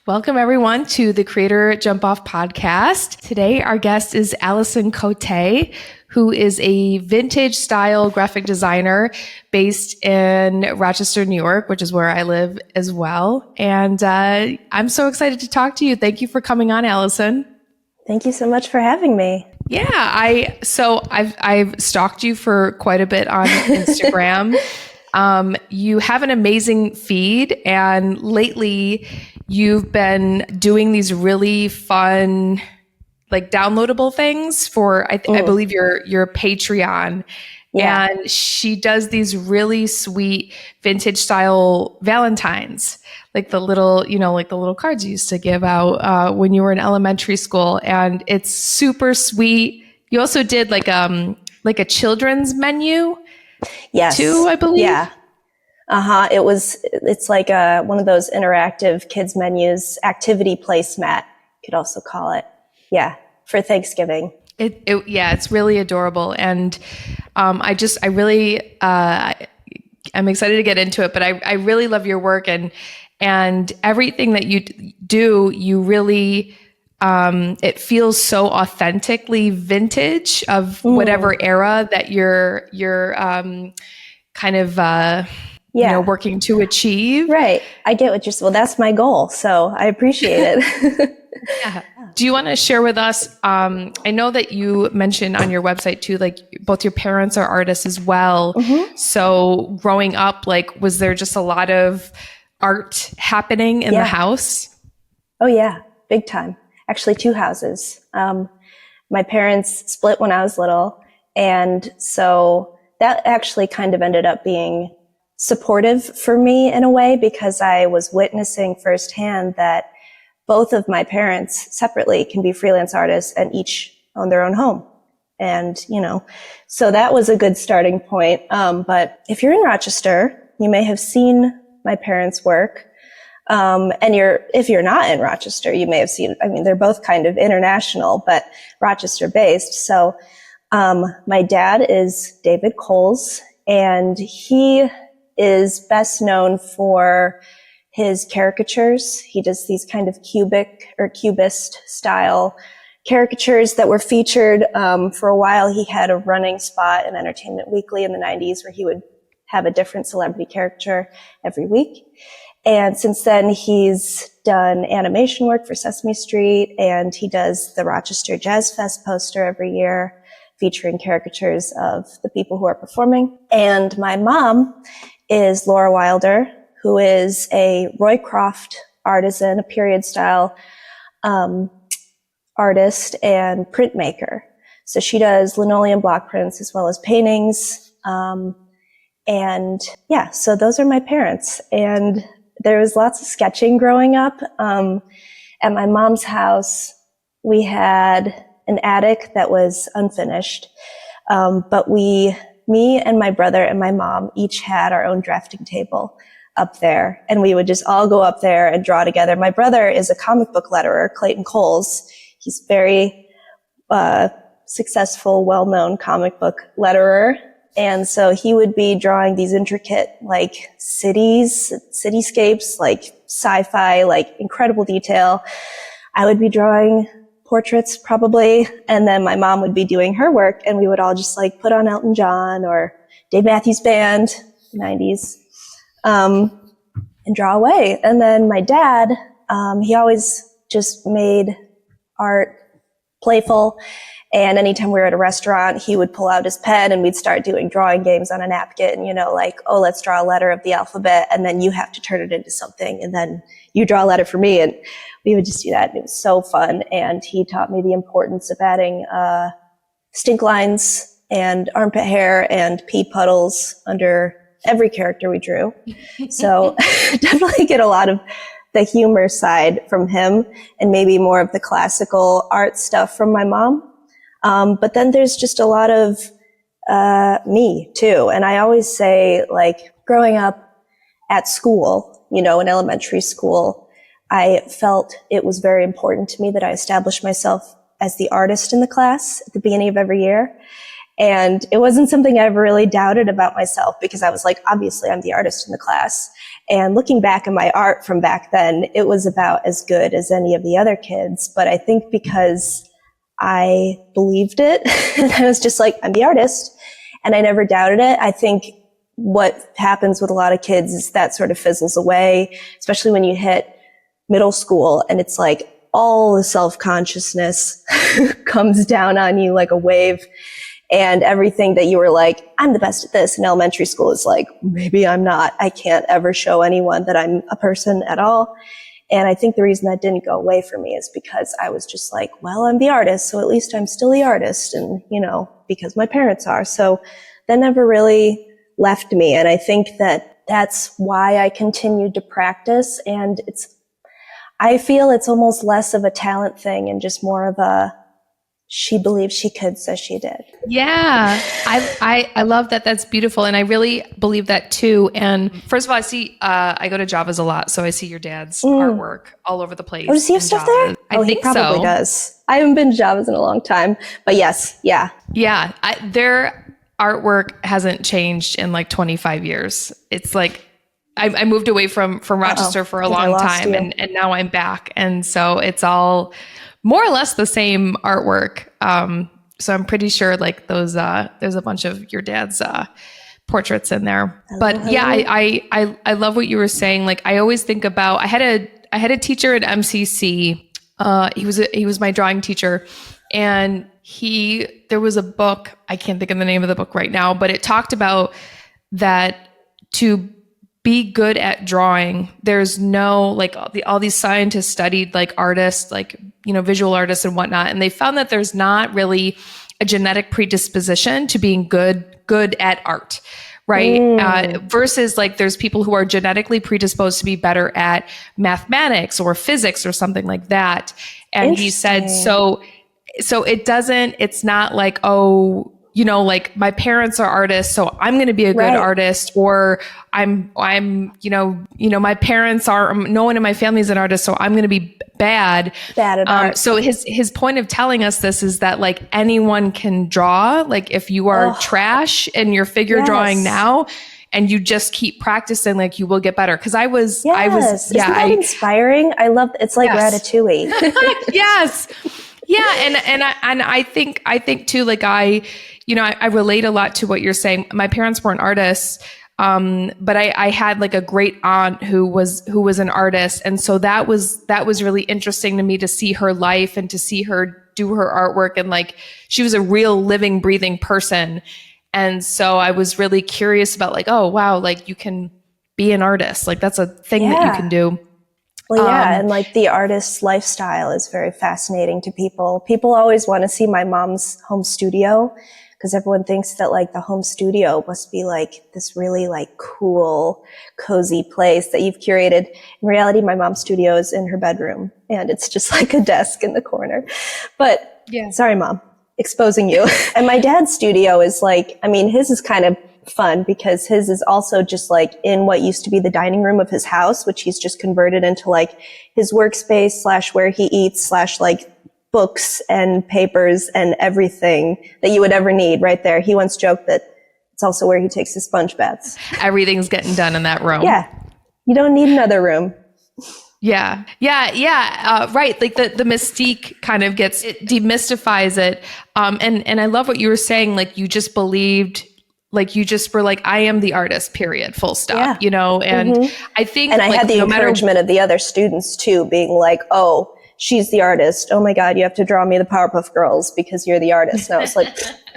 Welcome everyone to the Creator Jump Off podcast. Today our guest is Alison Coté, who is a vintage style graphic designer based in Rochester, New York, which is where I live as well. And I'm so excited to talk to you. Thank you for coming on, Alison. Thank you so much for having me. Yeah, I've stalked you for quite a bit on Instagram. You have an amazing feed, and lately you've been doing these really fun, like downloadable things for, I believe your Patreon. Yeah. And she does these really sweet vintage style Valentines, like the little, like the little cards you used to give out when you were in elementary school. And it's super sweet. You also did like a children's menu. Yes. Too, I believe. Yeah. It's like one of those interactive kids menus, activity placemat, you could also call it. Yeah. For Thanksgiving. It's really adorable. And I'm excited to get into it, but I really love your work and everything that you do, you really, it feels so authentically vintage of whatever era that you're kind of, working to achieve. Right. I get what well, that's my goal. So I appreciate it. Yeah. Do you want to share with us, I know that you mentioned on your website too, like both your parents are artists as well. Mm-hmm. So growing up, like, was there just a lot of art happening in the house? Oh yeah. Big time. Actually 2 houses. My parents split when I was little. And so that actually kind of ended up being supportive for me in a way, because I was witnessing firsthand that both of my parents separately can be freelance artists and each own their own home. And, so that was a good starting point. But if you're in Rochester, you may have seen my parents' work. If you're not in Rochester, you may have seen, they're both kind of international, but Rochester based. So, my dad is David Coles, and he is best known for his caricatures. He does these kind of cubic or cubist style caricatures that were featured. For a while, he had a running spot in Entertainment Weekly in the 90s where he would have a different celebrity caricature every week. And since then, he's done animation work for Sesame Street, and he does the Rochester Jazz Fest poster every year featuring caricatures of the people who are performing. And my mom is Laura Wilder, who is a Roycroft artisan, a period style artist and printmaker. So she does linoleum block prints as well as paintings. So those are my parents. And there was lots of sketching growing up. At my mom's house, we had an attic that was unfinished. But me and my brother and my mom each had our own drafting table up there, and we would just all go up there and draw together. My brother is a comic book letterer, Clayton Coles. He's very successful, well-known comic book letterer. And so he would be drawing these intricate, like, cityscapes, like sci-fi, like incredible detail. I would be drawing portraits probably, and then my mom would be doing her work, and we would all just like put on Elton John or Dave Matthews Band, 90s, and draw away. And then my dad, he always just made art playful, and anytime we were at a restaurant, he would pull out his pen and we'd start doing drawing games on a napkin, like, oh, let's draw a letter of the alphabet, and then you have to turn it into something, and then you draw a letter for me, and we would just do that. It was so fun. And he taught me the importance of adding stink lines and armpit hair and pee puddles under every character we drew. So definitely get a lot of the humor side from him, and maybe more of the classical art stuff from my mom. But then there's just a lot of me too. And I always say, like, growing up at school, in elementary school, I felt it was very important to me that I established myself as the artist in the class at the beginning of every year. And it wasn't something I ever really doubted about myself because I was like, obviously I'm the artist in the class. And looking back at my art from back then, it was about as good as any of the other kids. But I think because I believed it and I was just like, I'm the artist, and I never doubted it. I think what happens with a lot of kids is that sort of fizzles away, especially when you hit middle school and it's like all the self-consciousness comes down on you like a wave, and everything that you were like, I'm the best at this in elementary school is like, maybe I'm not. I can't ever show anyone that I'm a person at all. And I think the reason that didn't go away for me is because I was just like, well, I'm the artist, so at least I'm still the artist. And, because my parents are. So that never really left me. And I think that that's why I continued to practice. And I feel it's almost less of a talent thing and just more of a, she believed she could, so she did. Yeah, I love that. That's beautiful. And I really believe that too. And first of all, I go to Java's a lot. So I see your dad's artwork all over the place. Oh, does he have stuff there? I think he probably does. I haven't been to Java's in a long time, but yes. Yeah. Yeah. Their artwork hasn't changed in like 25 years. It's like, I moved away from Rochester for a long time and now I'm back. And so it's all more or less the same artwork. So I'm pretty sure like those, there's a bunch of your dad's, portraits in there. But yeah, I love what you were saying. Like I always think about, I had a teacher at MCC. He was my drawing teacher, and there was a book, I can't think of the name of the book right now, but it talked about that to be good at drawing, there's no, like all these scientists studied like artists, like, visual artists and whatnot. And they found that there's not really a genetic predisposition to being good at art. Right. Versus like there's people who are genetically predisposed to be better at mathematics or physics or something like that. And he said, so it's not like, like my parents are artists, so I'm going to be a good artist, or I'm, my parents are, no one in my family is an artist, so I'm going to be bad at art. So his point of telling us this is that like anyone can draw. Like if you are trash and you're figure drawing now, and you just keep practicing, like you will get better. Cause Isn't that inspiring? I love, it's like Ratatouille. Yes. Yeah. And I think too, like I relate a lot to what you're saying. My parents weren't artists. But I had like a great aunt who was an artist. And so that was really interesting to me to see her life and to see her do her artwork. And like, she was a real living, breathing person. And so I was really curious about like, oh, wow, like you can be an artist. Like that's a thing that you can do. Well, yeah. And like the artist's lifestyle is very fascinating to people. People always want to see my mom's home studio, because everyone thinks that like the home studio must be like this really like cool, cozy place that you've curated. In reality, my mom's studio is in her bedroom and it's just like a desk in the corner. But sorry, Mom, exposing you. And my dad's studio is like, his is kind of fun because his is also just like in what used to be the dining room of his house, which he's just converted into like his workspace / where he eats / like books and papers and everything that you would ever need right there. He once joked that it's also where he takes his sponge baths. Everything's getting done in that room. Yeah. You don't need another room. Yeah. Right. Like the mystique kind of it demystifies it. And I love what you were saying. Like you just believed, like you just were like, I am the artist, period, full stop, and I think, and I had the encouragement of the other students too, being like, oh, she's the artist. Oh my God, you have to draw me the Powerpuff Girls because you're the artist. And I was like,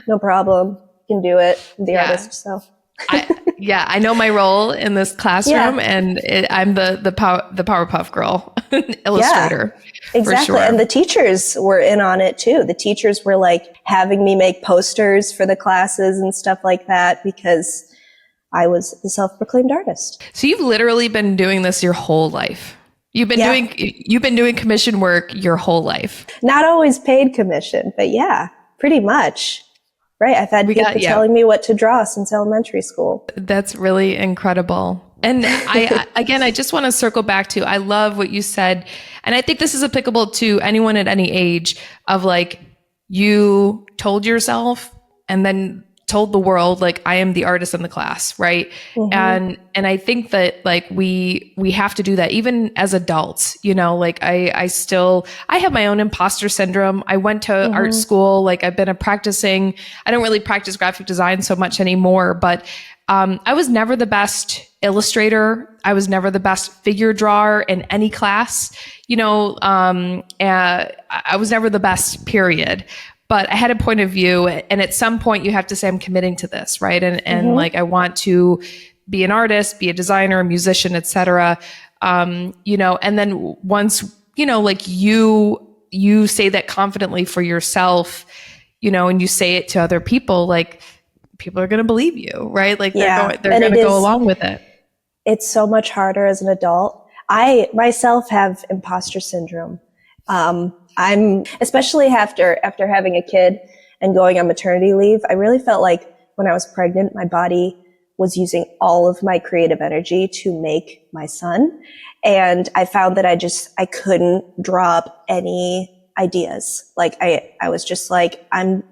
no problem. You can do it. I'm the artist. So I know my role in this classroom, and I'm the Powerpuff Girl illustrator. Yeah, exactly. For sure. And the teachers were in on it too. The teachers were like having me make posters for the classes and stuff like that because I was the self-proclaimed artist. So you've literally been doing this your whole life. You've been doing commission work your whole life. Not always paid commission, but yeah, pretty much. Right. I've had people telling me what to draw since elementary school. That's really incredible. And I just want to circle back to, I love what you said. And I think this is applicable to anyone at any age of like, you told yourself and then told the world, like, I am the artist in the class, right? And I think that like we have to do that even as adults, you know, like I have my own imposter syndrome. I went to art school, like I've been I don't really practice graphic design so much anymore, but I was never the best illustrator. I was never the best figure drawer in any class, you know, I was never the best, period. But I had a point of view, and at some point you have to say, I'm committing to this, right? And like, I want to be an artist, be a designer, a musician, etc. You know, and then once, you know, like you say that confidently for yourself, you know, and you say it to other people, like people are going to believe you, right? Like they're going to go along with it. It's so much harder as an adult. I myself have imposter syndrome. I'm especially after having a kid and going on maternity leave, I really felt like when I was pregnant, my body was using all of my creative energy to make my son. And I found that I couldn't draw up any ideas. Like I was just like, I'm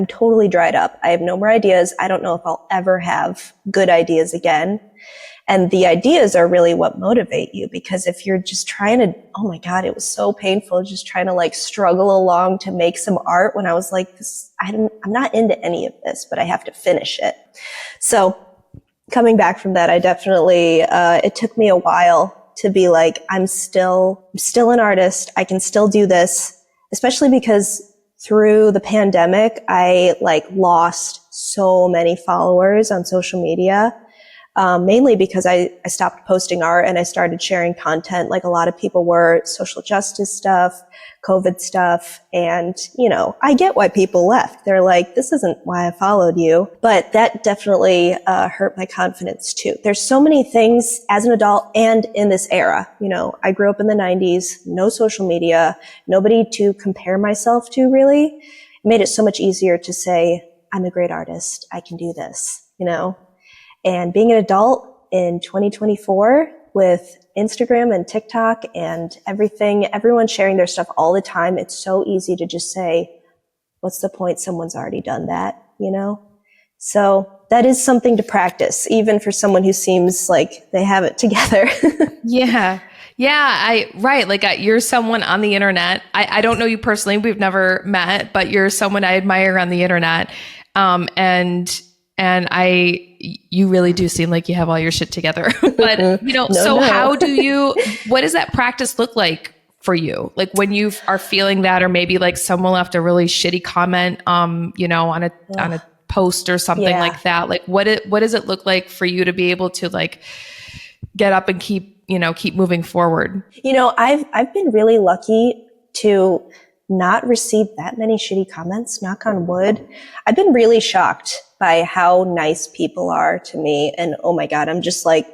totally dried up. I have no more ideas. I don't know if I'll ever have good ideas again. And the ideas are really what motivate you, because if you're just trying to, oh my God, it was so painful just trying to like struggle along to make some art when I was like, I'm not into any of this, but I have to finish it. So coming back from that, I definitely, it took me a while to be like, I'm still an artist. I can still do this, especially because through the pandemic, I like lost so many followers on social media. Mainly because I stopped posting art and I started sharing content like a lot of people were, social justice stuff, COVID stuff. And, you know, I get why people left. They're like, this isn't why I followed you. But that definitely hurt my confidence too. There's so many things as an adult and in this era. You know, I grew up in the 90s, no social media, nobody to compare myself to really. It made it so much easier to say, I'm a great artist. I can do this, you know. And being an adult in 2024 with Instagram and TikTok and everything, everyone sharing their stuff all the time, it's so easy to just say, what's the point? Someone's already done that, you know? So that is something to practice, even for someone who seems like they have it together. Yeah. Yeah. Right. Like you're someone on the internet. I don't know you personally. We've never met, but you're someone I admire on the internet. And you really do seem like you have all your shit together. But, you know, what does that practice look like for you? Like when you are feeling that, or maybe like someone left a really shitty comment, you know, on a post or something like that. Like what does it look like for you to be able to like get up and keep moving forward? You know, I've been really lucky to not receive that many shitty comments, knock on wood. I've been really shocked by how nice people are to me. And oh my God, I'm just like,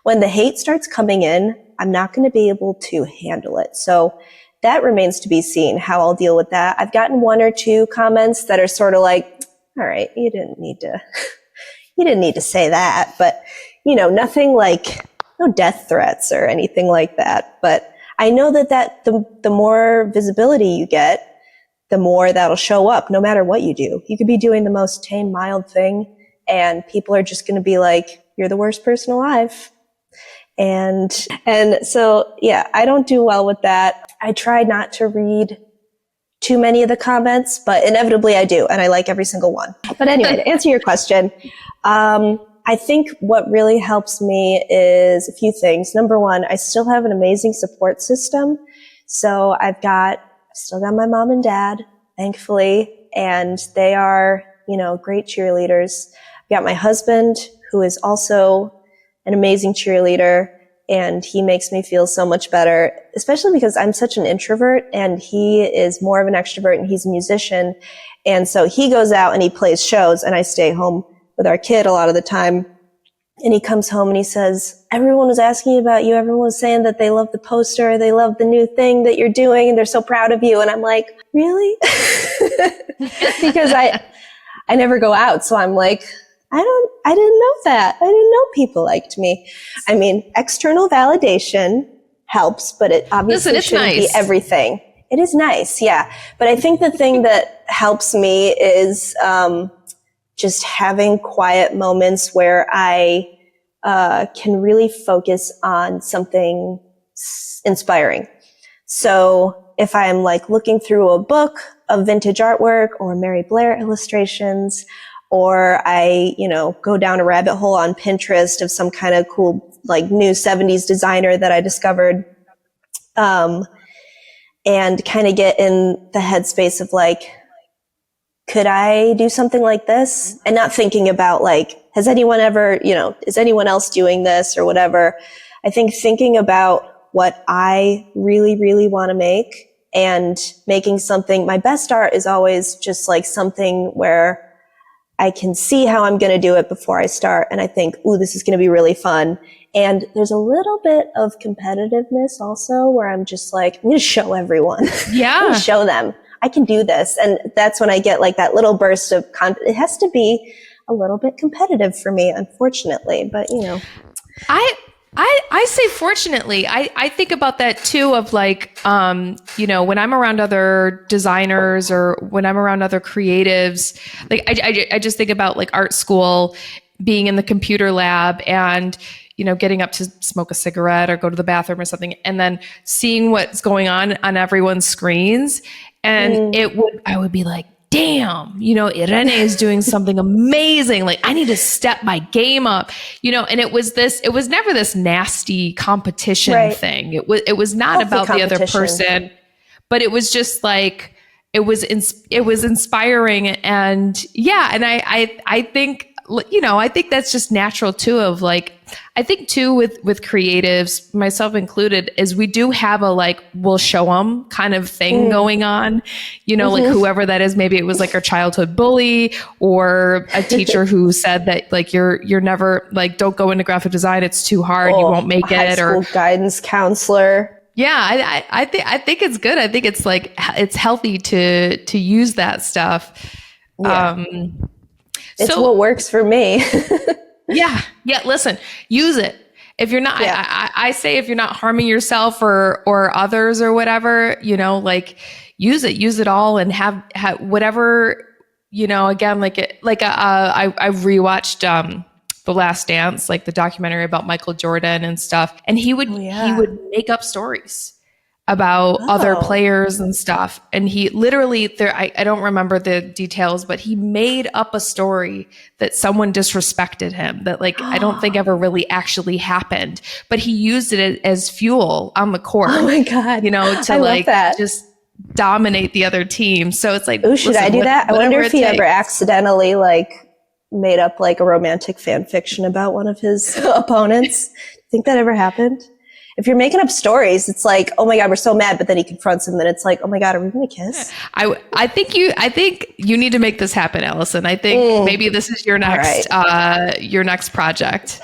when the hate starts coming in, I'm not going to be able to handle it. So that remains to be seen how I'll deal with that. I've gotten one or two comments that are sort of like, all right, you didn't need to say that, but you know, nothing like no death threats or anything like that. But I know that the more visibility you get, the more that'll show up no matter what you do. You could be doing the most tame, mild thing and people are just going to be like, you're the worst person alive. And so, yeah, I don't do well with that. I try not to read too many of the comments, but inevitably I do. And I like every single one. But anyway, to answer your question, I think what really helps me is a few things. Number one, I still have an amazing support system. So I've still got my mom and dad, thankfully, and they are, you know, great cheerleaders. I've got my husband, who is also an amazing cheerleader, and he makes me feel so much better, especially because I'm such an introvert and he is more of an extrovert and he's a musician. And so he goes out and he plays shows and I stay home with our kid a lot of the time. And he comes home and he says, everyone was asking about you. Everyone was saying that they love the poster. They love the new thing that you're doing. And they're so proud of you. And I'm like, really? Because I never go out. So I'm like, I didn't know that. I didn't know people liked me. I mean, external validation helps, but it obviously shouldn't be everything. It is nice. Yeah. But I think the thing that helps me is, just having quiet moments where I can really focus on something inspiring. So if I'm like looking through a book of vintage artwork or Mary Blair illustrations, or I, go down a rabbit hole on Pinterest of some kind of cool, like new 70s designer that I discovered, and kind of get in the headspace of like, could I do something like this? And not thinking about like, has anyone ever, is anyone else doing this or whatever? I think thinking about what I really, really want to make and making something. My best art is always just like something where I can see how I'm going to do it before I start. And I think, ooh, this is going to be really fun. And there's a little bit of competitiveness also where I'm just like, I'm going to show everyone. Yeah. I'm going to show them I can do this. And that's when I get like that little burst of confidence. It has to be a little bit competitive for me, unfortunately, but I say fortunately. I think about that too of like, when I'm around other designers or when I'm around other creatives, like I just think about like art school, being in the computer lab and, getting up to smoke a cigarette or go to the bathroom or something, and then seeing what's going on everyone's screens. And I would be like, damn, Irene is doing something amazing. Like I need to step my game up, and it was never this nasty competition thing. It was not Healthy about the other person, but it was just like, it was inspiring. And yeah. And I think, I think that's just natural too of like, I think too with creatives, myself included, is we do have a like, we'll show them kind of thing going on, like whoever that is, maybe it was like our childhood bully or a teacher who said that like, you're never like, don't go into graphic design. It's too hard. You won't make it. High school guidance counselor. Yeah. I think it's good. I think it's like, it's healthy to use that stuff. Yeah. It's what works for me. Yeah. Listen, use it. If you're not, I say if you're not harming yourself or others or whatever, like use it all and have whatever, again, I rewatched, The Last Dance, like the documentary about Michael Jordan and stuff. And he would make up stories about other players and stuff. And he literally I don't remember the details, but he made up a story that someone disrespected him that like, I don't think ever really actually happened, but he used it as fuel on the court. Oh my God. To like just dominate the other team. So it's like, oh, should I do that? I wonder if he ever accidentally like made up like a romantic fan fiction about one of his opponents. Think that ever happened? If you're making up stories, it's like, oh my God, we're so mad. But then he confronts him and it's like, oh my God, are we going to kiss? I think you need to make this happen, Alison. I think maybe this is your next project.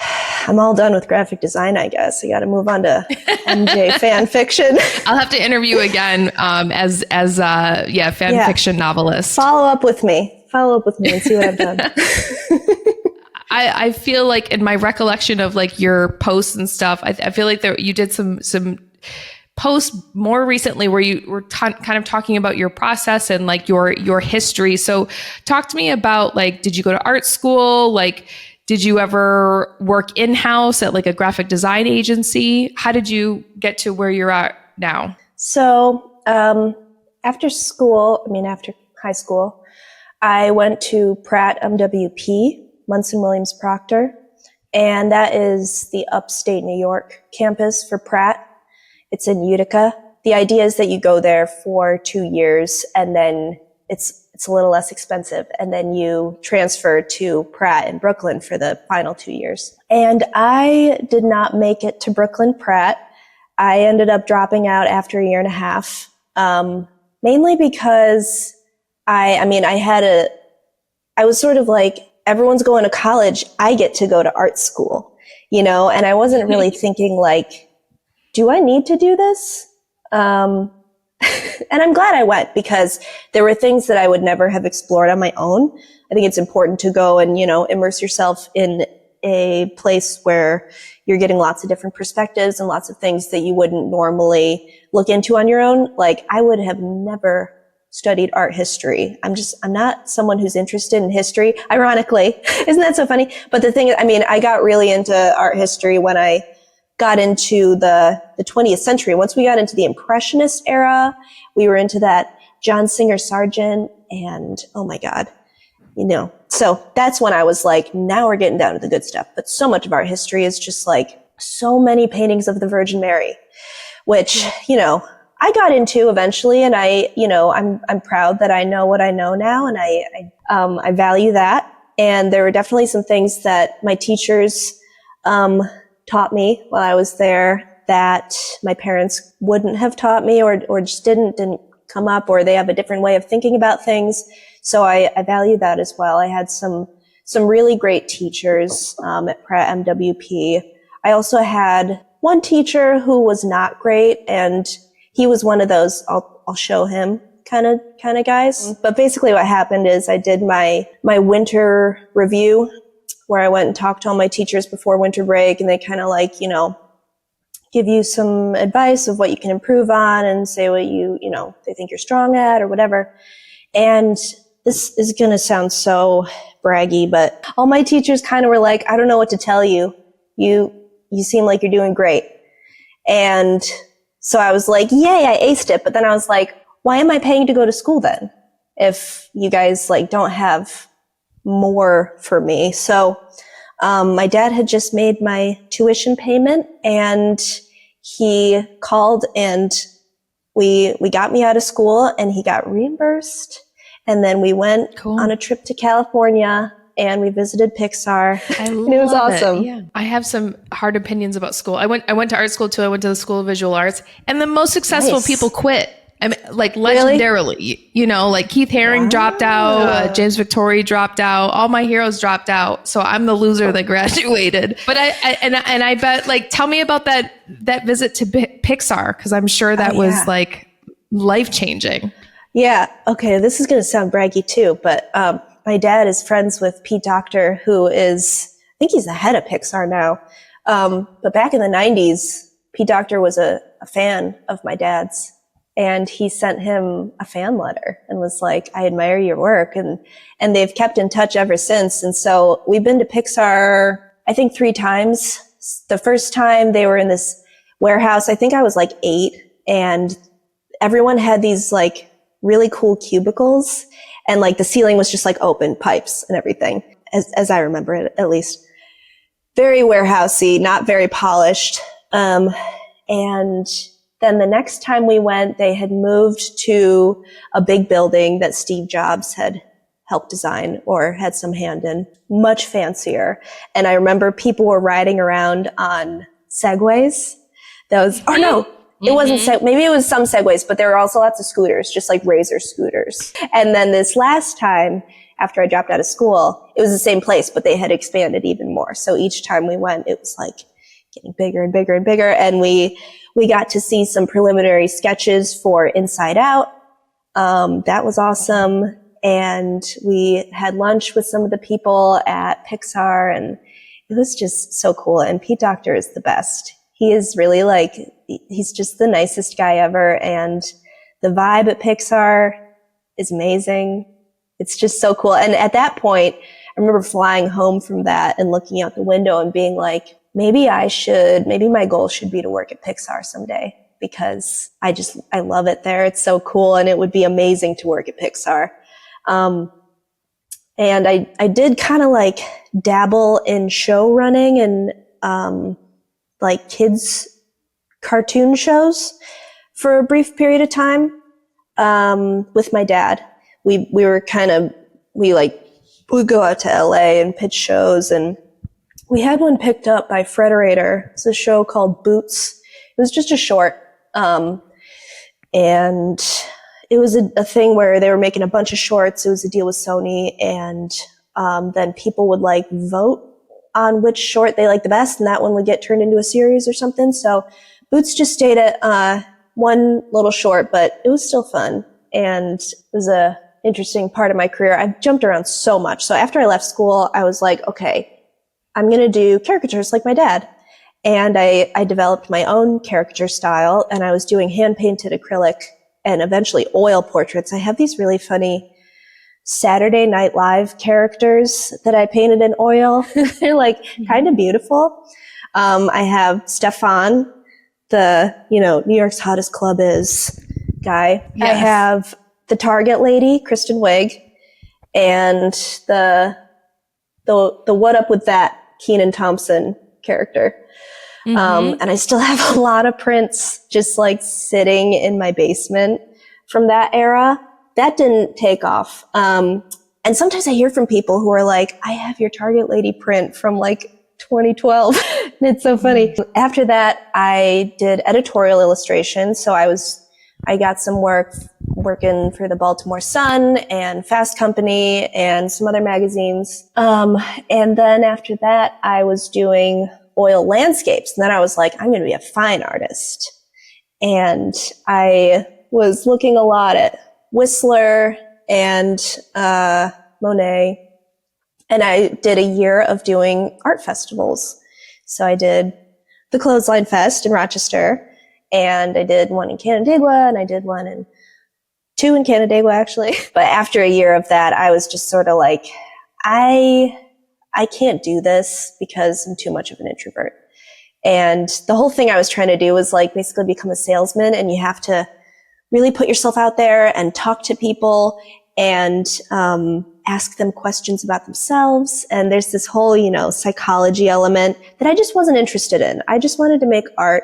I'm all done with graphic design, I guess. I got to move on to MJ fan fiction. I'll have to interview again as fan fiction novelist. Follow up with me and see what I've done. I feel like in my recollection of like your posts and stuff, I feel like you did some posts more recently where you were kind of talking about your process and like your history. So talk to me about like, did you go to art school? Like, did you ever work in-house at like a graphic design agency? How did you get to where you're at now? So after high school, I went to Pratt MWP, Munson Williams Proctor, and that is the upstate New York campus for Pratt. It's in Utica. The idea is that you go there for 2 years and then it's a little less expensive, and then you transfer to Pratt in Brooklyn for the final 2 years. And I did not make it to Brooklyn Pratt. I ended up dropping out after a year and a half, mainly because I was sort of like, everyone's going to college, I get to go to art school, and I wasn't really thinking like, do I need to do this? And I'm glad I went because there were things that I would never have explored on my own. I think it's important to go and, immerse yourself in a place where you're getting lots of different perspectives and lots of things that you wouldn't normally look into on your own. Like I would have never studied art history. I'm not someone who's interested in history, ironically. Isn't that so funny? But the thing is, I mean, I got really into art history when I got into the 20th century. Once we got into the Impressionist era, we were into that John Singer Sargent and, oh my God, so that's when I was like, now we're getting down to the good stuff. But so much of art history is just like so many paintings of the Virgin Mary, which, I got into eventually, and I'm proud that I know what I know now, and I value that. And there were definitely some things that my teachers taught me while I was there that my parents wouldn't have taught me, or just didn't come up, or they have a different way of thinking about things. So I value that as well. I had some really great teachers at Pratt MWP. I also had one teacher who was not great, and he was one of those I'll show him kind of guys. But basically what happened is I did my winter review where I went and talked to all my teachers before winter break, and they kind of like, give you some advice of what you can improve on and say what they think you're strong at or whatever. And this is going to sound so braggy, but all my teachers kind of were like, I don't know what to tell you. You seem like you're doing great. And so I was like, yay, I aced it. But then I was like, why am I paying to go to school then if you guys like don't have more for me? So my dad had just made my tuition payment, and he called and we got me out of school, and he got reimbursed. And then we went on a trip to California, and we visited Pixar. And it was awesome. Yeah. I have some hard opinions about school. I went to art school too. I went to the School of Visual Arts, and the most successful people quit. I mean, like legendarily, like Keith Haring dropped out, James Victori dropped out, all my heroes dropped out. So I'm the loser that graduated. But I bet, like, tell me about that visit to Pixar, because I'm sure that was like life changing. Yeah. Okay. This is going to sound braggy too, but my dad is friends with Pete Docter, who is, I think he's the head of Pixar now. But back in the 90s, Pete Docter was a fan of my dad's, and he sent him a fan letter and was like, I admire your work. And they've kept in touch ever since. And so we've been to Pixar, I think 3 times. The first time they were in this warehouse, I think I was like 8, and everyone had these like really cool cubicles, and like the ceiling was just like open pipes and everything, as I remember it, at least. Very warehousey, not very polished. And then the next time we went, they had moved to a big building that Steve Jobs had helped design or had some hand in, much fancier. And I remember people were riding around on Segways. It wasn't, maybe it was some Segways, but there were also lots of scooters, just like Razor scooters. And then this last time, after I dropped out of school, it was the same place, but they had expanded even more. So each time we went, it was like getting bigger and bigger and bigger. And we got to see some preliminary sketches for Inside Out. That was awesome. And we had lunch with some of the people at Pixar, and it was just so cool. And Pete Docter is the best. He is really like, he's just the nicest guy ever. And the vibe at Pixar is amazing. It's just so cool. And at that point, I remember flying home from that and looking out the window and being like, maybe my goal should be to work at Pixar someday, because I love it there. It's so cool. And it would be amazing to work at Pixar. And I did kind of like dabble in show running and, like kids cartoon shows for a brief period of time, with my dad. We would go out to LA and pitch shows, and we had one picked up by Frederator. It's a show called Boots. It was just a short. And it was a thing where they were making a bunch of shorts. It was a deal with Sony, and then people would like vote on which short they liked the best, and that one would get turned into a series or something. So Boots just stayed at one little short, but it was still fun, and it was a interesting part of my career. I've jumped around so much. So after I left school, I was like, okay, I'm going to do caricatures like my dad. And I developed my own caricature style, and I was doing hand-painted acrylic and eventually oil portraits. I have these really funny Saturday Night Live characters that I painted in oil. They're like kind of beautiful. I have Stefan, the, New York's hottest club is guy. Yes. I have the Target lady, Kristen Wiig, and the what up with that Kenan Thompson character. And I still have a lot of prints just like sitting in my basement from that era. That didn't take off. And sometimes I hear from people who are like, I have your Target lady print from like 2012. And it's so funny. After that, I did editorial illustration. So I got some work working for the Baltimore Sun and Fast Company and some other magazines. And then after that, I was doing oil landscapes. And then I was like, I'm going to be a fine artist. And I was looking a lot at Whistler and Monet. And I did a year of doing art festivals. So I did the Clothesline Fest in Rochester, and I did one in Canandaigua, and I did two in Canandaigua, actually. But after a year of that, I was just sort of like, I can't do this because I'm too much of an introvert. And the whole thing I was trying to do was like basically become a salesman, and you have to really put yourself out there and talk to people and ask them questions about themselves. And there's this whole, psychology element that I just wasn't interested in. I just wanted to make art.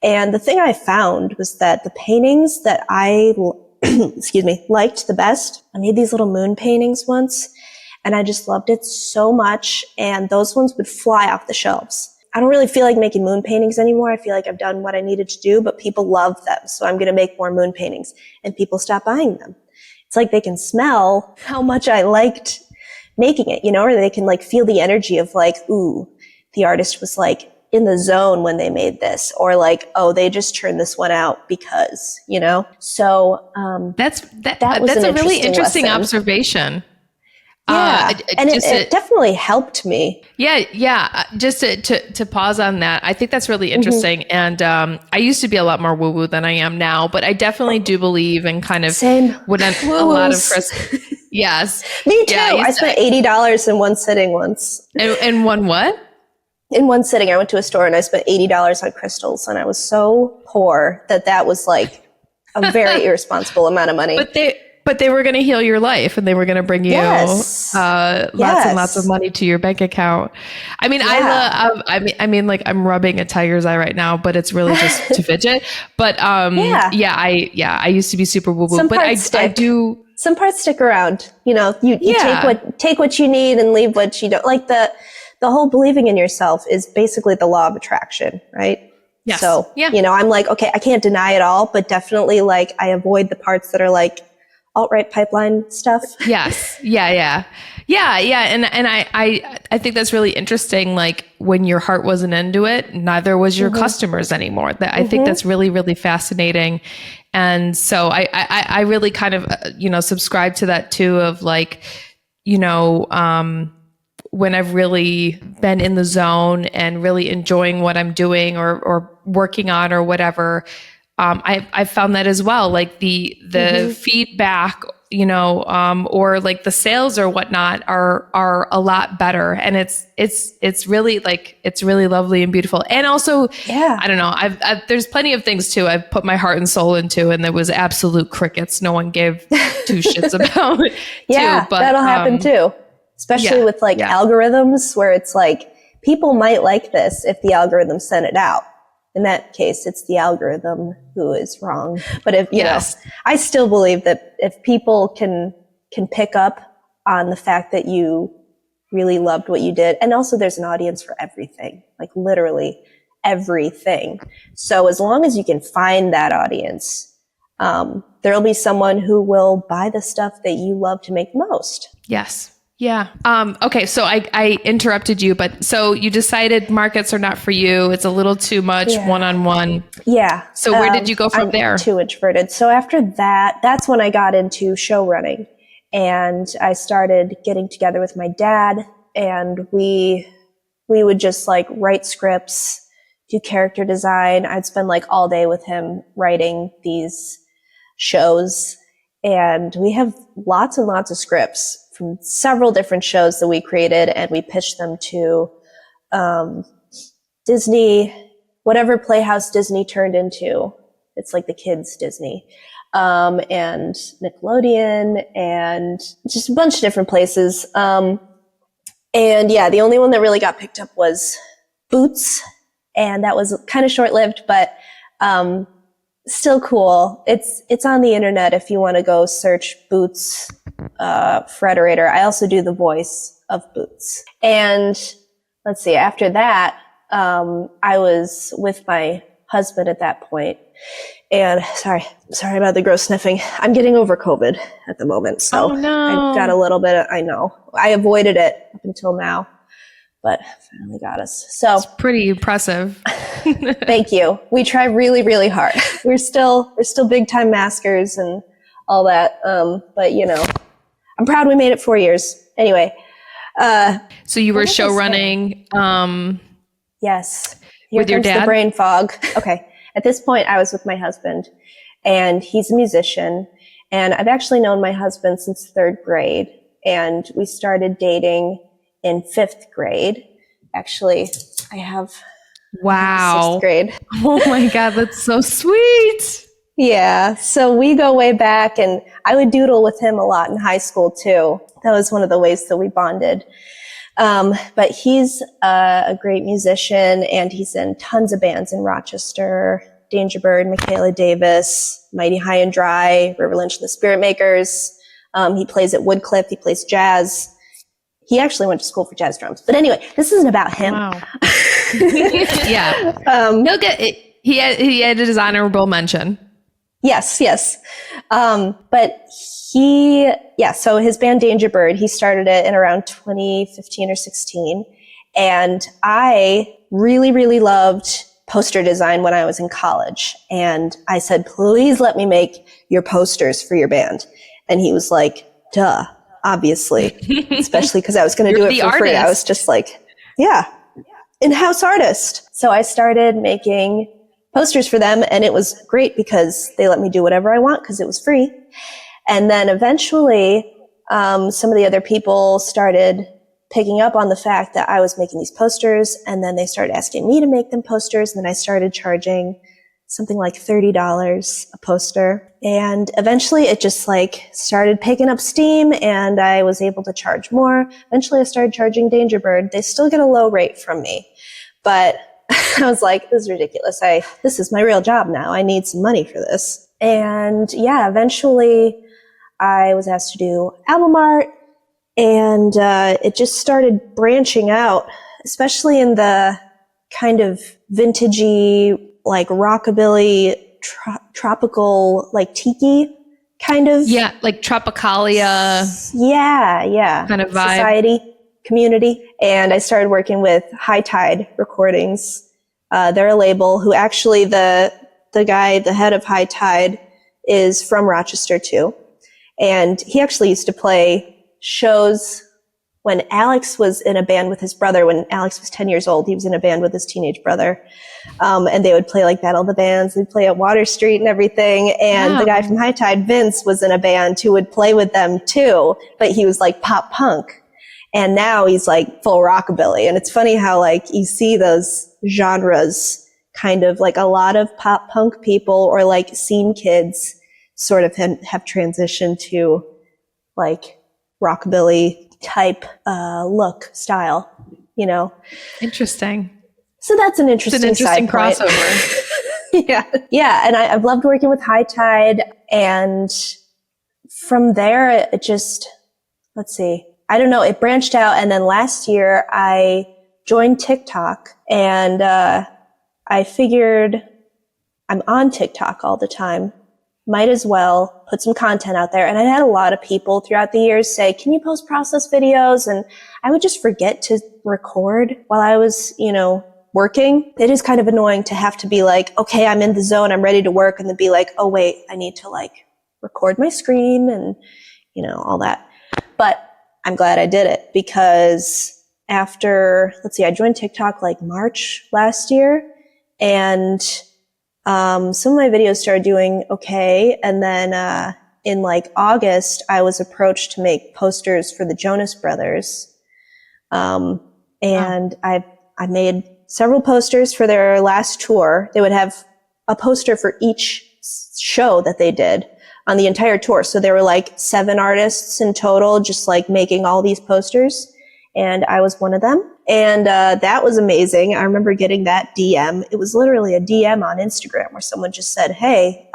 And the thing I found was that the paintings that I, liked the best, I made these little moon paintings once, and I just loved it so much. And those ones would fly off the shelves. I don't really feel like making moon paintings anymore. I feel like I've done what I needed to do, but people love them. So I'm going to make more moon paintings, and people stop buying them. It's like they can smell how much I liked making it, or they can like feel the energy of like, ooh, the artist was like in the zone when they made this, or like, oh, they just turned this one out because, So that's a really interesting observation. Yeah, and it definitely helped me. Yeah. Just to pause on that, I think that's really interesting. And I used to be a lot more woo-woo than I am now, but I definitely do believe in kind of a lot of yes. Me too. Yeah, I spent $80 in one sitting once. And one what? In one sitting, I went to a store and I spent $80 on crystals, and I was so poor that was like a very irresponsible amount of money. But they were going to heal your life, and they were going to bring you lots and lots of money to your bank account. I mean, I mean, like I'm rubbing a tiger's eye right now, but it's really just to fidget. But I used to be super woo woo, but I do. Some parts stick around. You take what you need and leave what you don't. Like the whole believing in yourself is basically the law of attraction, right? Yes. So I'm like, okay, I can't deny it all, but definitely like I avoid the parts that are like alt-right pipeline stuff. Yes. Yeah. And I think that's really interesting. Like when your heart wasn't into it, neither was your customers anymore. I think that's really, really fascinating. And so I really kind of, subscribe to that too, of like, when I've really been in the zone and really enjoying what I'm doing or working on or whatever, I've found that as well. Like the feedback, or like the sales or whatnot are a lot better. And it's really like, it's really lovely and beautiful. And also, I don't know, there's plenty of things too I've put my heart and soul into, and there was absolute crickets. No one gave two shits about it. But that'll happen too. Especially with like algorithms, where it's like, people might like this if the algorithm sent it out. In that case, it's the algorithm who is wrong. But if, I still believe that if people can pick up on the fact that you really loved what you did, and also there's an audience for everything, like literally everything. So as long as you can find that audience, there'll be someone who will buy the stuff that you love to make the most. Yes. Yeah. Okay. So I interrupted you, but so you decided markets are not for you. It's a little too much one-on-one. Yeah. So where did you go from there? I'm too introverted. So after that, that's when I got into show running, and I started getting together with my dad, and we would just like write scripts, do character design. I'd spend like all day with him writing these shows. And we have lots and lots of scripts from several different shows that we created, and we pitched them to Disney, whatever playhouse Disney turned into. It's like the kids' Disney. And Nickelodeon, and just a bunch of different places. And yeah, the only one that really got picked up was Boots, and that was kind of short-lived, but still cool. It's on the internet if you want to go search Boots Frederator. I also do the voice of Boots. And let's see, after that, I was with my husband at that point. And sorry about the gross sniffing. I'm getting over COVID at the moment. So I've got a little bit I know. I avoided it up until now, but finally got us. So it's pretty impressive. Thank you. We try really, really hard. We're still big time maskers and all that. But I'm proud we made it 4 years. Anyway. So you were show running. Yes. With your dad? The brain fog. Okay. At this point, I was with my husband, and he's a musician. And I've actually known my husband since 3rd grade, and we started dating in 5th grade. Actually, I have 6th grade. Oh my God, that's so sweet. Yeah. So we go way back, and I would doodle with him a lot in high school too. That was one of the ways that we bonded. But he's a great musician, and he's in tons of bands in Rochester, Dangerbird, Michaela Davis, Mighty High and Dry, River Lynch and the Spirit Makers. He plays at Woodcliff. He plays jazz. He actually went to school for jazz drums. But anyway, this isn't about him. Wow. Yeah. He'll get it. He had his honorable mention. Yes. But so his band Dangerbird, he started it in around 2015 or 16. And I really, really loved poster design when I was in college. And I said, please let me make your posters for your band. And he was like, duh, obviously, especially because I was going to do it for free. I was just like, yeah, in-house artist. So I started making posters for them, and it was great because they let me do whatever I want because it was free. And then eventually, some of the other people started picking up on the fact that I was making these posters, and then they started asking me to make them posters, and then I started charging something like $30 a poster. And eventually it just started picking up steam, and I was able to charge more. Eventually I started charging Dangerbird. They still get a low rate from me, but I was like, this is ridiculous. This is my real job now. I need some money for this. And yeah, eventually I was asked to do album art, and it just started branching out, especially in the kind of vintagey, rockabilly, tropical, tiki kind of. Yeah, like Tropicalia. Yeah. Kind of vibe. Society, community. And I started working with High Tide Recordings. They're a label who actually the guy, the head of High Tide, is from Rochester too. And he actually used to play shows when Alex was in a band with his brother. When Alex was 10 years old, he was in a band with his teenage brother. And they would play Battle of the Bands. They'd play at Water Street and everything. And the guy from High Tide, Vince, was in a band who would play with them too, but he was pop punk. And now he's full rockabilly. And it's funny how you see those genres kind of a lot of pop punk people or scene kids sort of have transitioned to rockabilly type look style, Interesting. So that's an interesting crossover. Yeah. And I've loved working with High Tide. And from there, it just, let's see, I don't know, it branched out. And then last year I joined TikTok, and I figured I'm on TikTok all the time. Might as well put some content out there. And I had a lot of people throughout the years say, can you post process videos? And I would just forget to record while I was, working. It is kind of annoying to have to be okay, I'm in the zone, I'm ready to work. And then be oh wait, I need to record my screen and, all that. But I'm glad I did it, because after, I joined TikTok March last year, and Some of my videos started doing okay. And then in like August, I was approached to make posters for the Jonas Brothers. And I made several posters for their last tour. They would have a poster for each show that they did on the entire tour. So there were like 7 artists in total, just like making all these posters. And I was one of them. And that was amazing. I remember getting that DM. It was literally a DM on Instagram where someone just said, hey,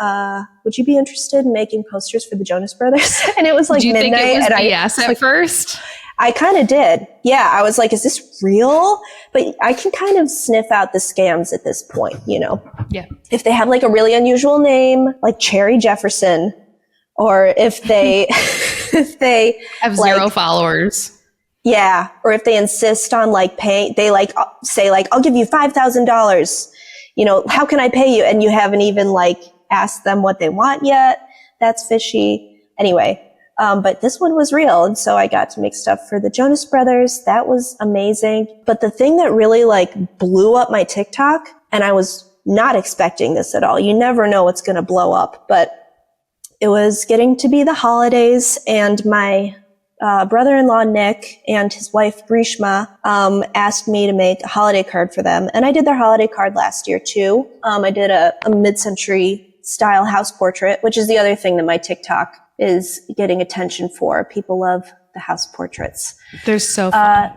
would you be interested in making posters for the Jonas Brothers? And it was like midnight. Do you think it was BS at like, first? I kind of did. Yeah. I was like, is this real? But I can kind of sniff out the scams at this point, you know? Yeah. If they have like a really unusual name, like Cherry Jefferson, or if they, have like, 0 followers. Yeah. Or if they insist on like paying, they like say like, I'll give you $5,000. You know, how can I pay you? And you haven't even like asked them what they want yet. That's fishy. Anyway. But this one was real. And so I got to make stuff for the Jonas Brothers. That was amazing. But the thing that really like blew up my TikTok, and I was not expecting this at all. You never know what's going to blow up, but it was getting to be the holidays, and my brother-in-law Nick and his wife Grishma asked me to make a holiday card for them. And I did their holiday card last year too. I did a mid-century style house portrait, which is the other thing that my TikTok is getting attention for. People love the house portraits. They're so fun.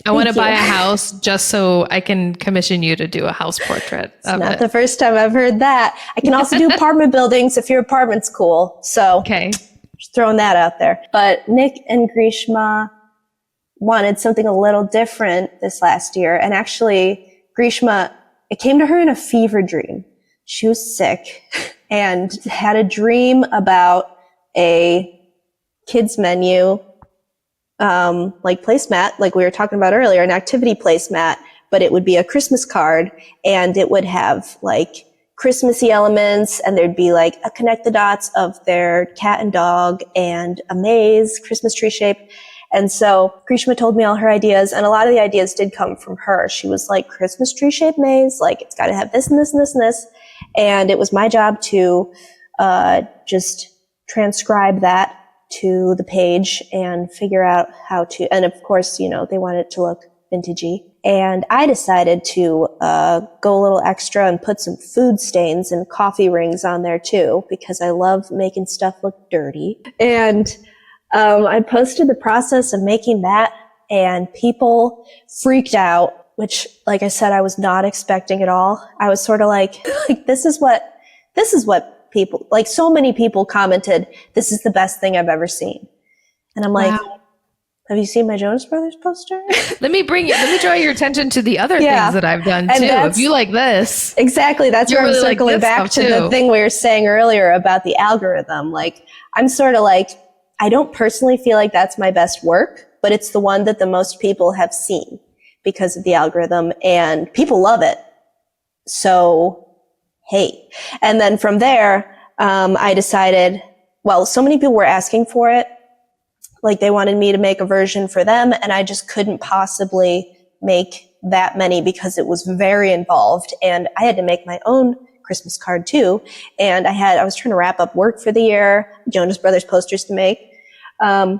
I want to buy a house just so I can commission you to do a house portrait. It's not the first time I've heard that. I can also do apartment buildings if your apartment's cool. So okay. Just throwing that out there. But Nick and Grishma wanted something a little different this last year. And actually, Grishma, it came to her in a fever dream. She was sick and had a dream about a kids menu, like placemat, like we were talking about earlier, an activity placemat, but it would be a Christmas card, and it would have like Christmassy elements, and there'd be like a connect the dots of their cat and dog and a maze, Christmas tree shape. And so Grishma told me all her ideas, and a lot of the ideas did come from her. She was like, Christmas tree shaped maze, like it's got to have this and this and this and this. And it was my job to just transcribe that to the page and figure out how to, and of course, you know, they wanted it to look vintagey. And I decided to go a little extra and put some food stains and coffee rings on there too, because I love making stuff look dirty. And I posted the process of making that, and people freaked out, which, like I said, I was not expecting at all. I was sort of like this is what people, like so many people commented, this is the best thing I've ever seen. And I'm like, wow. Have you seen my Jonas Brothers poster? Let me draw your attention to the other things that I've done too. If you like this. Exactly. That's where really I'm circling back to the thing we were saying earlier about the algorithm. Like, I'm sort of like, I don't personally feel like that's my best work, but it's the one that the most people have seen because of the algorithm, and people love it. So, hey. And then from there, I decided, well, so many people were asking for it. Like they wanted me to make a version for them, and I just couldn't possibly make that many because it was very involved, and I had to make my own Christmas card too. And I was trying to wrap up work for the year, Jonas Brothers posters to make. And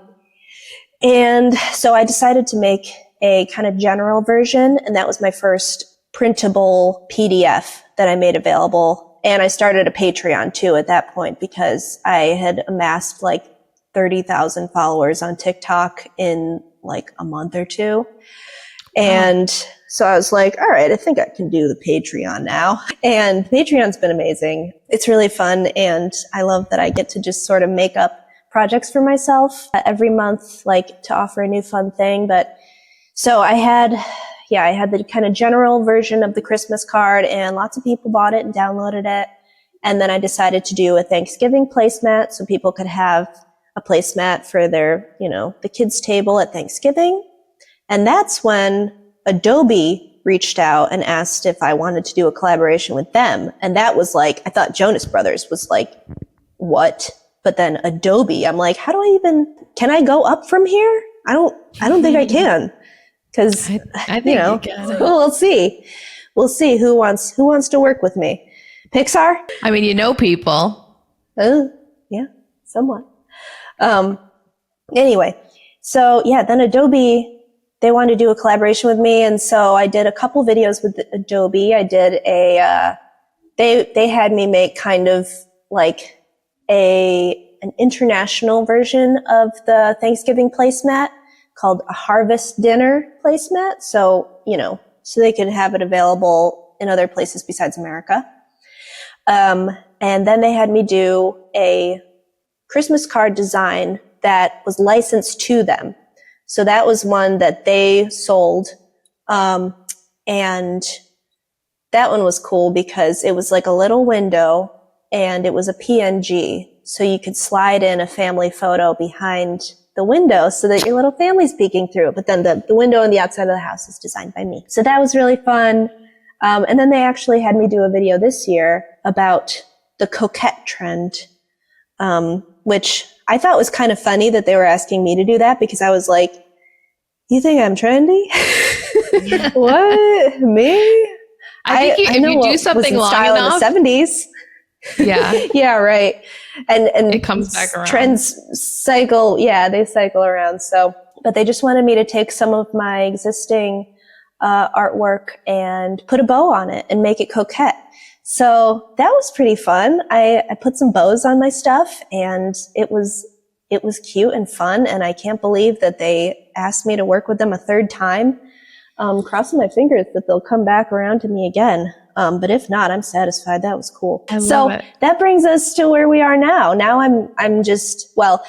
so I decided to make a kind of general version, and that was my first printable PDF that I made available. And I started a Patreon too at that point because I had amassed like 30,000 followers on TikTok in like a month or two. And so I was like, all right, I think I can do the Patreon now. And Patreon's been amazing. It's really fun. And I love that I get to just sort of make up projects for myself every month, like to offer a new fun thing. But so I had the kind of general version of the Christmas card, and lots of people bought it and downloaded it. And then I decided to do a Thanksgiving placemat so people could have a placemat for their, you know, the kids' table at Thanksgiving. And that's when Adobe reached out and asked if I wanted to do a collaboration with them. And that was like, I thought Jonas Brothers was like, what? But then Adobe, I'm like, can I go up from here? I don't think I can. Cause I think you know, we'll see. We'll see who wants to work with me. Pixar? I mean, you know people. Yeah, somewhat. Anyway, so yeah, then Adobe, they wanted to do a collaboration with me. And so I did a couple videos with Adobe. I did they had me make kind of like an international version of the Thanksgiving placemat called a harvest dinner placemat. So, so they could have it available in other places besides America. And then they had me do a Christmas card design that was licensed to them. So that was one that they sold. And that one was cool because it was like a little window and it was a PNG. So you could slide in a family photo behind the window so that your little family's peeking through. But then the window on the outside of the house is designed by me. So that was really fun. And then they actually had me do a video this year about the coquette trend, which I thought was kind of funny that they were asking me to do that because I was like, you think I'm trendy? What? Me? I think if you do something long enough, in the 70s. Yeah. Yeah, right. And it comes back around. Trends cycle. Yeah, they cycle around. So, but they just wanted me to take some of my existing artwork and put a bow on it and make it coquette. So that was pretty fun. I put some bows on my stuff and it was cute and fun. And I can't believe that they asked me to work with them a third time. Crossing my fingers that they'll come back around to me again. But if not, I'm satisfied. That was cool. I love it. That brings us to where we are now. Now I'm just, well,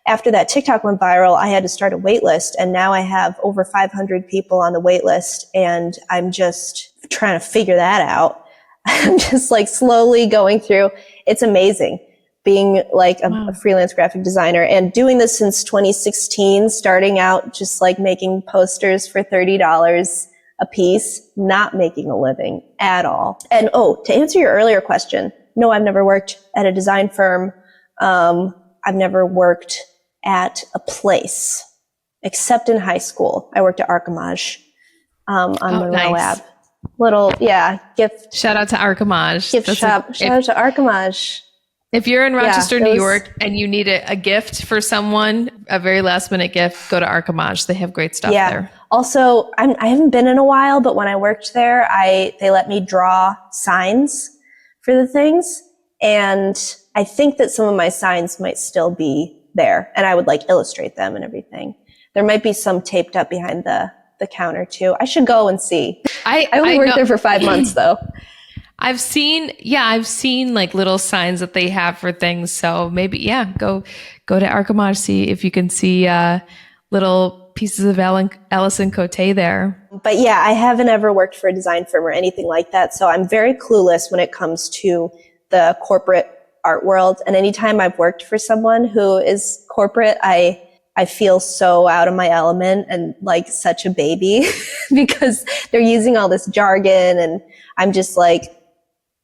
after that TikTok went viral, I had to start a wait list, and now I have over 500 people on the wait list, and I'm just trying to figure that out. I'm just like slowly going through. It's amazing being like a freelance graphic designer and doing this since 2016, starting out just like making posters for $30 a piece, not making a living at all. And to answer your earlier question, no, I've never worked at a design firm. I've never worked at a place except in high school. I worked at Archimage on Monroe Ave. Little, gift. Shout out to Archimage. Gift shop. Shout out to Archimage. If you're in Rochester, New York, and you need a gift for someone, a very last minute gift, go to Archimage. They have great stuff there. Also, I haven't been in a while, but when I worked there, they let me draw signs for the things. And I think that some of my signs might still be there, and I would like illustrate them and everything. There might be some taped up behind the counter too. I should go and see. I only worked there for 5 months though. I've seen like little signs that they have for things. So maybe, go to Archimage, see if you can see little pieces of Alison Coté there. But yeah, I haven't ever worked for a design firm or anything like that. So I'm very clueless when it comes to the corporate art world. And anytime I've worked for someone who is corporate, I feel so out of my element and like such a baby because they're using all this jargon and I'm just like,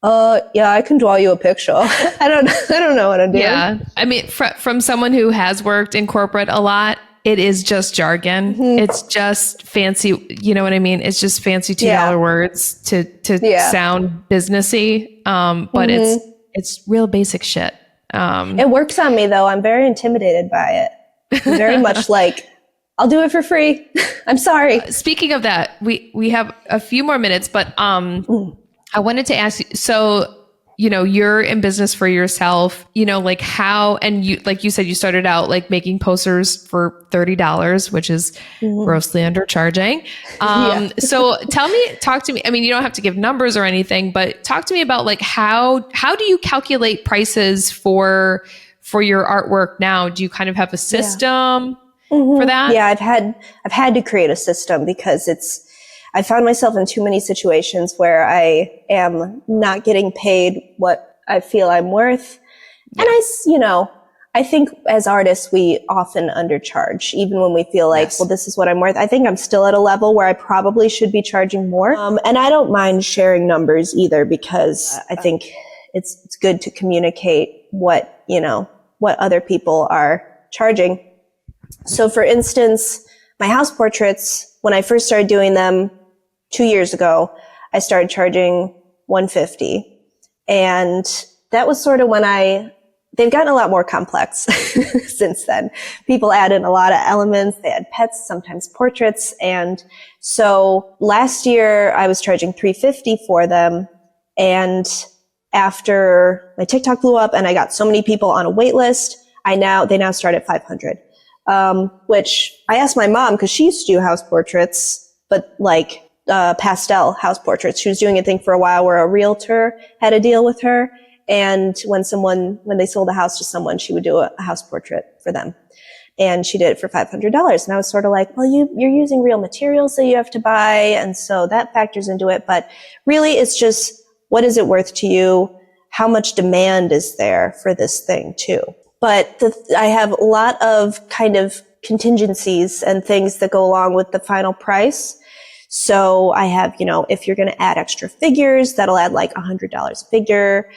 I can draw you a picture. I don't know what I'm doing. Yeah. I mean, from someone who has worked in corporate a lot, it is just jargon. Mm-hmm. It's just fancy, you know what I mean? It's just fancy $2 words to sound businessy. But it's real basic shit. It works on me though. I'm very intimidated by it. I'm very much like, I'll do it for free. I'm sorry. Speaking of that, we have a few more minutes, but I wanted to ask you, so, you're in business for yourself, like how, and you, like you said, you started out like making posters for $30, which is grossly undercharging. So talk to me. I mean, you don't have to give numbers or anything, but talk to me about like, how do you calculate prices for your artwork now? Do you kind of have a system for that? Yeah, I've had to create a system because I found myself in too many situations where I am not getting paid what I feel I'm worth. Yeah. And I think as artists, we often undercharge, even when we feel like, well, this is what I'm worth. I think I'm still at a level where I probably should be charging more. And I don't mind sharing numbers either because I think it's good to communicate what other people are charging. So for instance, my house portraits, when I first started doing them 2 years ago, I started charging $150. And that was sort of when they've gotten a lot more complex since then. People add in a lot of elements. They add pets, sometimes portraits. And so last year I was charging $350 for them. And after my TikTok blew up and I got so many people on a wait list, they now start at $500. Which I asked my mom, because she used to do house portraits, but like pastel house portraits. She was doing a thing for a while where a realtor had a deal with her. And when they sold a house to someone, she would do a house portrait for them. And she did it for $500. And I was sort of like, well, you're using real materials that you have to buy. And so that factors into it. But really, it's just, what is it worth to you? How much demand is there for this thing too? But I have a lot of kind of contingencies and things that go along with the final price. So I have, if you're going to add extra figures, that'll add like $100 a figure,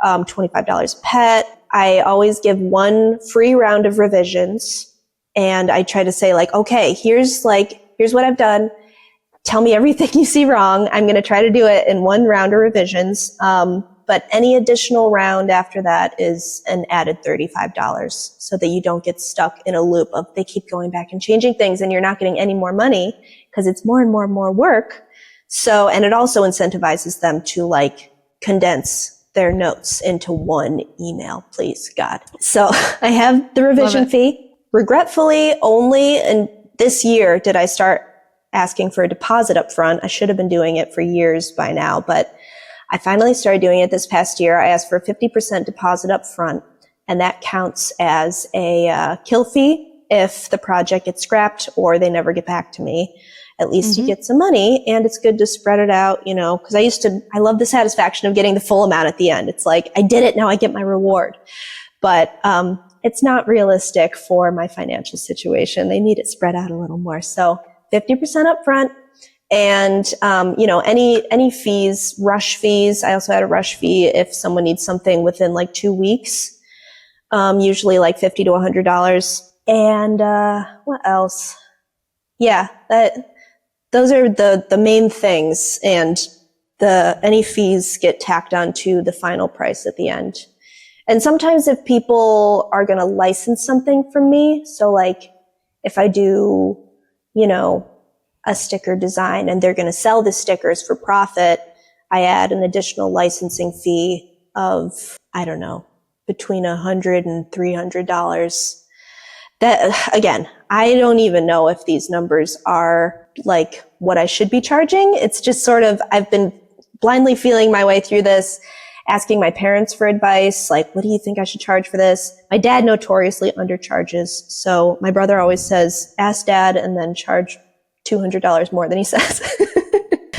$25 a pet. I always give one free round of revisions. And I try to say like, okay, here's what I've done. Tell me everything you see wrong. I'm going to try to do it in one round of revisions. But any additional round after that is an added $35 so that you don't get stuck in a loop of they keep going back and changing things and you're not getting any more money because it's more and more and more work. So, and it also incentivizes them to like condense their notes into one email, please God. So I have the revision fee. Regretfully, only in this year did I start asking for a deposit up front. I should have been doing it for years by now, but I finally started doing it this past year. I asked for a 50% deposit up front, and that counts as a kill fee if the project gets scrapped or they never get back to me. At least you get some money, and it's good to spread it out, because I love the satisfaction of getting the full amount at the end. It's like, I did it, now I get my reward. But it's not realistic for my financial situation. They need it spread out a little more. So 50% up front. And, any fees, rush fees. I also had a rush fee if someone needs something within like 2 weeks, usually like $50 to $100. And, what else? Yeah, those are the main things. And any fees get tacked onto the final price at the end. And sometimes if people are going to license something from me, so like if I do, a sticker design and they're going to sell the stickers for profit, I add an additional licensing fee of, I don't know, between $100 and $300. That, again, I don't even know if these numbers are like what I should be charging. It's just sort of, I've been blindly feeling my way through this, asking my parents for advice. Like, what do you think I should charge for this? My dad notoriously undercharges. So my brother always says, ask dad and then charge $200 more than he says.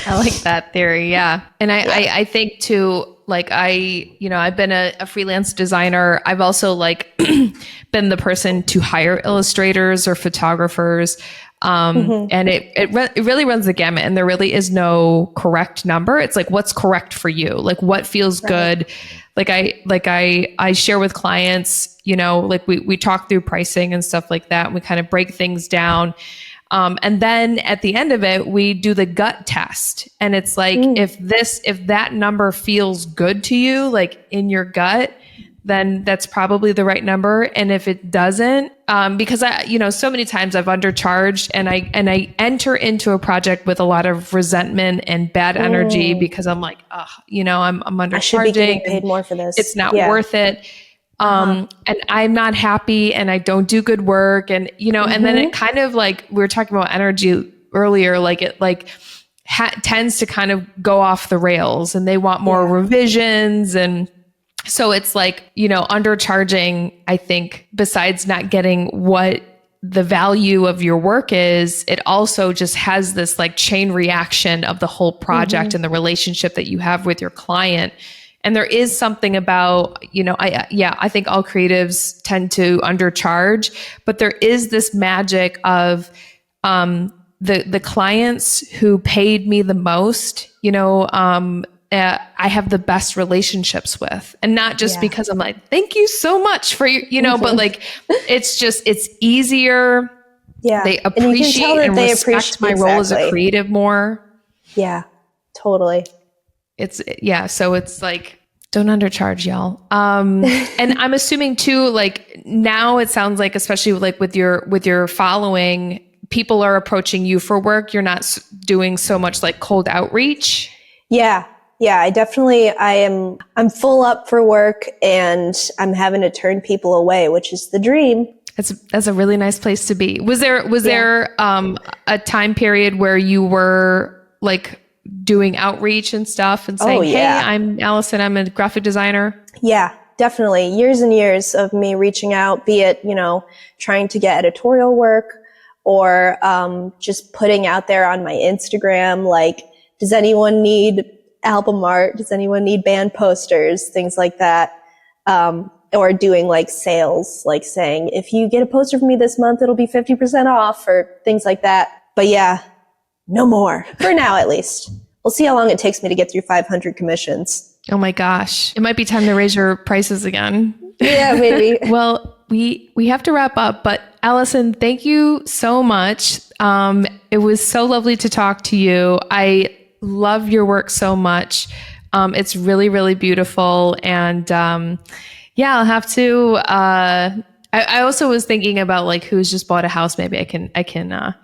I like that theory. Yeah. And I think too, like I've been a freelance designer. I've also like been the person to hire illustrators or photographers. And it really runs the gamut, and there really is no correct number. It's like, what's correct for you? Like what feels good? Like I share with clients, like we talk through pricing and stuff like that. And we kind of break things down. And then at the end of it, we do the gut test. And it's like, if that number feels good to you, like in your gut, then that's probably the right number. And if it doesn't, because so many times I've undercharged and I enter into a project with a lot of resentment and bad energy because I'm like, I'm undercharging. I should be getting paid more for this. It's not worth it. And I'm not happy and I don't do good work. And, and then it kind of like, we were talking about energy earlier, like it tends to kind of go off the rails and they want more revisions. And so it's like, undercharging, I think, besides not getting what the value of your work is, it also just has this like chain reaction of the whole project and the relationship that you have with your client. And there is something about, I think all creatives tend to undercharge, but there is this magic of the clients who paid me the most, I have the best relationships with, and not just because I'm like, thank you so much for your, but like, it's easier. Yeah. They appreciate and respect my role as a creative more. Yeah, totally. So it's like, Don't undercharge, y'all. And I'm assuming too, like now it sounds like, especially like with your following, people are approaching you for work. You're not doing so much like cold outreach. Yeah. I'm full up for work and I'm having to turn people away, which is the dream. That's a really nice place to be. Was there a time period where you were like doing outreach and stuff and saying, hey, I'm Alison, I'm a graphic designer? Yeah, definitely. Years and years of me reaching out, be it, trying to get editorial work or just putting out there on my Instagram, like, does anyone need album art? Does anyone need band posters? Things like that. Or doing like sales, like saying, if you get a poster from me this month, it'll be 50% off or things like that. But yeah, no more for now, at least. We'll see how long it takes me to get through 500 commissions. Oh my gosh. It might be time to raise your prices again. Yeah, maybe. Well, we have to wrap up, but Alison, thank you so much. It was so lovely to talk to you. I love your work so much. It's really, really beautiful. And I'll have to, I also was thinking about like who's just bought a house. Maybe I can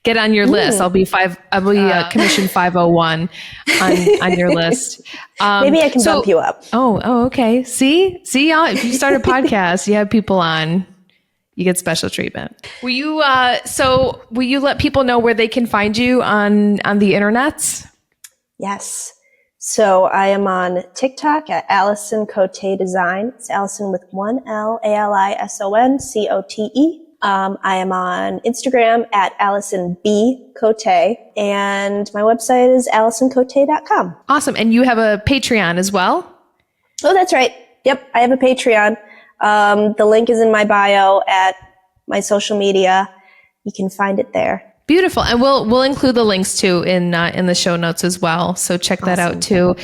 get on your list. I'll be commission 501 on your list. Maybe I can bump you up. Oh, okay. See y'all. If you start a podcast, you have people on, you get special treatment. Will you let people know where they can find you on the internets? Yes. So I am on TikTok at Alison Coté Design. It's Alison with one L, ALISON, COTE. I am on Instagram at Alison B. Coté, and my website is AlisonCoté.com. Awesome. And you have a Patreon as well? Oh, that's right. Yep. I have a Patreon. The link is in my bio at my social media. You can find it there. Beautiful. And we'll include the links too in the show notes as well. So check that out too.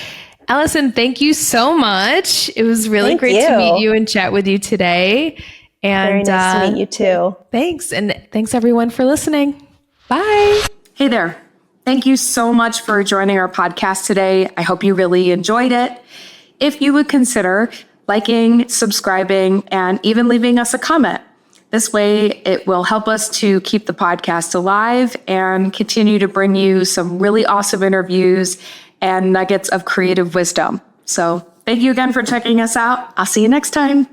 Alison, thank you so much. It was really great to meet you and chat with you today. And very nice to meet you too. Thanks. And thanks everyone for listening. Bye. Hey there. Thank you so much for joining our podcast today. I hope you really enjoyed it. If you would consider liking, subscribing, and even leaving us a comment. This way, it will help us to keep the podcast alive and continue to bring you some really awesome interviews and nuggets of creative wisdom. So thank you again for checking us out. I'll see you next time.